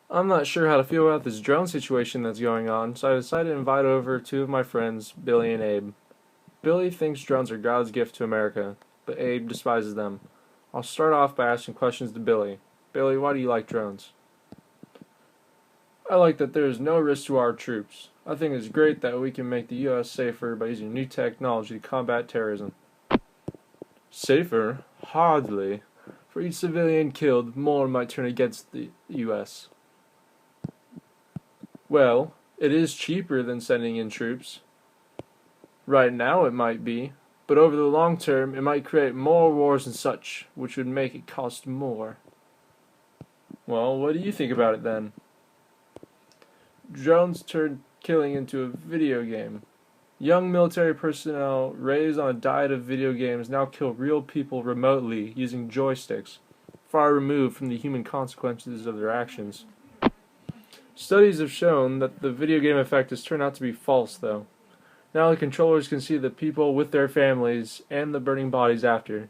I'm not sure how to feel about this drone situation that's going on, so I decided to invite over two of my friends, Billy and Abe. Billy thinks drones are God's gift to America, but Abe despises them. I'll start off by asking questions to Billy. Billy, why do you like drones? I like that there is no risk to our troops. I think it's great that we can make the U.S. safer by using new technology to combat terrorism. Safer? Hardly. For each civilian killed, more might turn against the U.S. Well, it is cheaper than sending in troops. Right now it might be, but over the long term it might create more wars and such, which would make it cost more. Well, what do you think about it then? Drones turned killing into a video game. Young military personnel raised on a diet of video games now kill real people remotely using joysticks, far removed from the human consequences of their actions. Studies have shown that the video game effect has turned out to be false, though. Now the controllers can see the people with their families and the burning bodies after.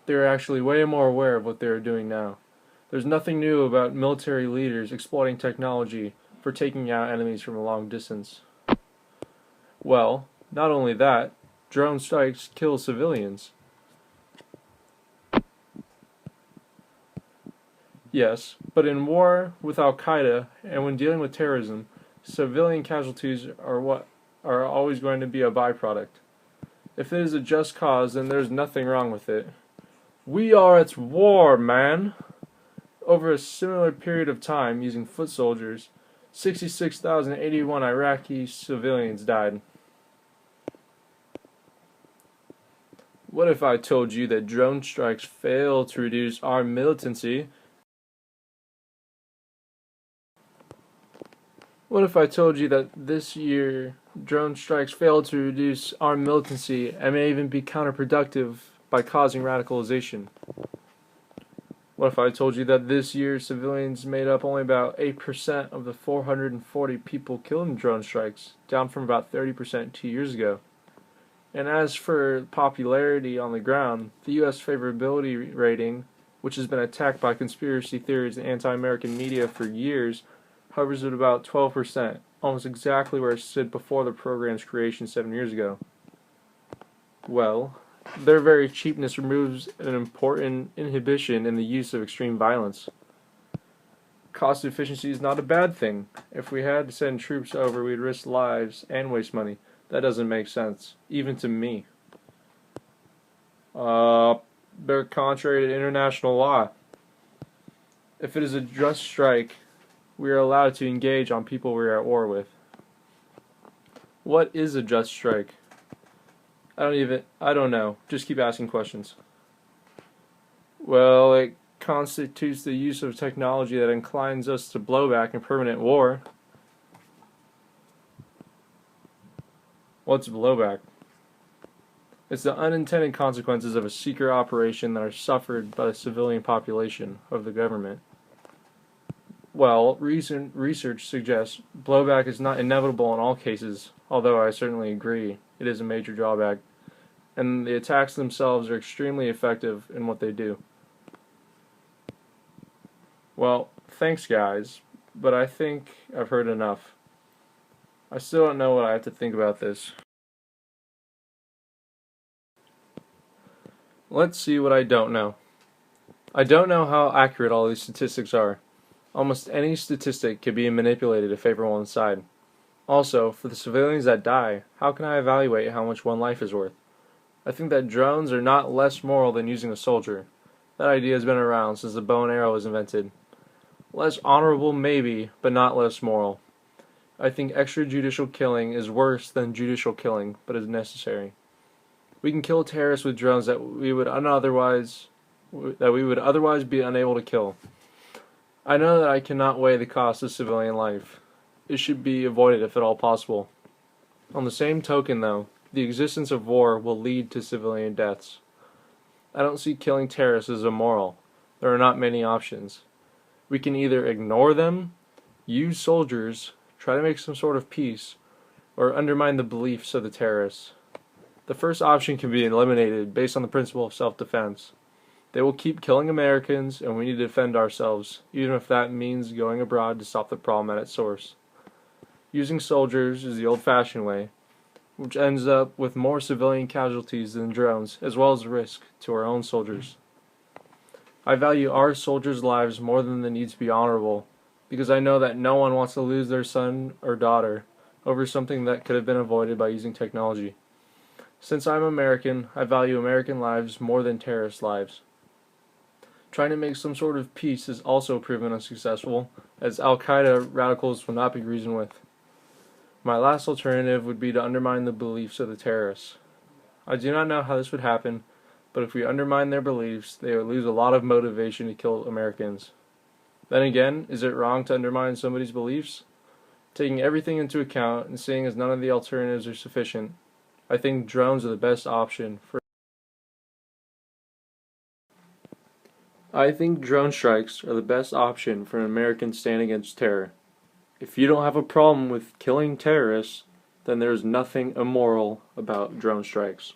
They are actually way more aware of what they are doing now. There's nothing new about military leaders exploiting technology for taking out enemies from a long distance. Well, not only that, drone strikes kill civilians. Yes, but in war with Al-Qaeda and when dealing with terrorism, civilian casualties are always going to be a byproduct. If it is a just cause, then there's nothing wrong with it. We are at war, man! Over a similar period of time, using foot soldiers, 66,081 Iraqi civilians died. What if I told you that drone strikes fail to reduce our militancy? What if I told you that this year drone strikes failed to reduce armed militancy and may even be counterproductive by causing radicalization? What if I told you that this year civilians made up only about 8% of the 440 people killed in drone strikes, down from about 30% 2 years ago? And as for popularity on the ground, the U.S. favorability rating, which has been attacked by conspiracy theories and anti-American media for years, hovers at about 12%, almost exactly where it stood before the program's creation 7 years ago. Well, their very cheapness removes an important inhibition in the use of extreme violence. Cost efficiency is not a bad thing. If we had to send troops over, we'd risk lives and waste money. That doesn't make sense, even to me. They're contrary to international law. If it is a just strike, we are allowed to engage on people we are at war with. What is a just strike? I don't know. Just keep asking questions. Well, it constitutes the use of technology that inclines us to blowback and permanent war. What's blowback? It's the unintended consequences of a secret operation that are suffered by the civilian population of the government. Well, recent research suggests blowback is not inevitable in all cases, although I certainly agree it is a major drawback, and the attacks themselves are extremely effective in what they do. Well, thanks guys, but I think I've heard enough. I still don't know what I have to think about this. Let's see what I don't know. I don't know how accurate all these statistics are. Almost any statistic can be manipulated to favor one side. Also, for the civilians that die, how can I evaluate how much one life is worth? I think that drones are not less moral than using a soldier. That idea has been around since the bow and arrow was invented. Less honorable maybe, but not less moral. I think extrajudicial killing is worse than judicial killing, but is necessary. We can kill terrorists with drones that we would otherwise be unable to kill. I know that I cannot weigh the cost of civilian life. It should be avoided if at all possible. On the same token, though, the existence of war will lead to civilian deaths. I don't see killing terrorists as immoral. There are not many options. We can either ignore them, use soldiers, try to make some sort of peace, or undermine the beliefs of the terrorists. The first option can be eliminated based on the principle of self-defense. They will keep killing Americans, and we need to defend ourselves, even if that means going abroad to stop the problem at its source. Using soldiers is the old-fashioned way, which ends up with more civilian casualties than drones, as well as risk to our own soldiers. I value our soldiers' lives more than the need to be honorable, because I know that no one wants to lose their son or daughter over something that could have been avoided by using technology. Since I'm American, I value American lives more than terrorist lives. Trying to make some sort of peace has also proven unsuccessful, as Al-Qaeda radicals will not be reasoned with. My last alternative would be to undermine the beliefs of the terrorists. I do not know how this would happen, but if we undermine their beliefs, they would lose a lot of motivation to kill Americans. Then again, is it wrong to undermine somebody's beliefs? Taking everything into account and seeing as none of the alternatives are sufficient, I think drones are the best option for I think drone strikes are the best option for an American stand against terror. If you don't have a problem with killing terrorists, then there's nothing immoral about drone strikes.